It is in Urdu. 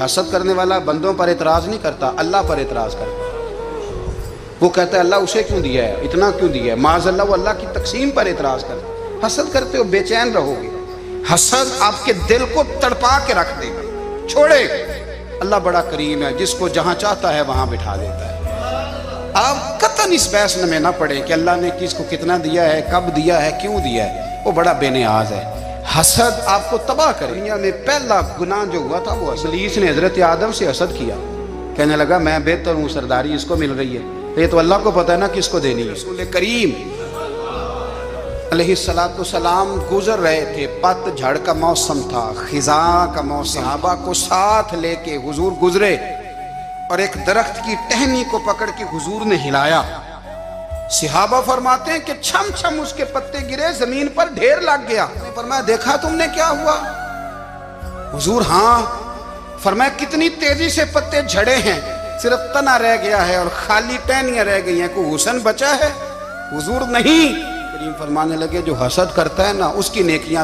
حسد کرنے والا بندوں پر اعتراض نہیں کرتا، اللہ پر اعتراض کرتا۔ وہ کہتا ہے اللہ اسے کیوں دیا ہے، اتنا کیوں دیا ہے، معاذ اللہ وہ اللہ کی تقسیم پر اعتراض کرتا ہے۔ حسد کرتے ہو بے چین رہو گے، حسد آپ کے دل کو تڑپا کے رکھ دے گا۔ چھوڑے، اللہ بڑا کریم ہے، جس کو جہاں چاہتا ہے وہاں بٹھا دیتا ہے۔ آپ قطعاً اس بحث میں نہ پڑے کہ اللہ نے کس کو کتنا دیا ہے، کب دیا ہے، کیوں دیا ہے، وہ بڑا بے نیاز ہے۔ حسد آپ کو تباہ کرے۔ دنیا میں پہلا گناہ جو ہوا تھا وہ ابلیس نے حضرت آدم سے حسد کیا، کہنے لگا میں بہتر ہوں، سرداری اس کو مل رہی ہے، یہ تو اللہ کو پتہ ہے نا کس کو دینی ہے۔ رسول کریم علیہ السلام گزر رہے تھے، پت جھڑ کا موسم تھا، خزاں کا موسم، صحابہ کو ساتھ لے کے حضور گزرے اور ایک درخت کی ٹہنی کو پکڑ کے حضور نے ہلایا۔ صحابہ فرماتے ہیں کہ چھم چھم اس کے پتے گرے، زمین پر ڈھیر لگ گیا۔ فرمایا دیکھا تم نے کیا ہوا؟ حضور ہاں۔ فرمایا کتنی تیزی سے پتے جھڑے ہیں، صرف تنا رہ گیا ہے اور خالی ٹہنیاں رہ گئی ہیں، کوئی حسن بچا ہے؟ حضور نہیں۔ کریم فرمانے لگے جو حسد کرتا ہے نا اس کی نیکیاں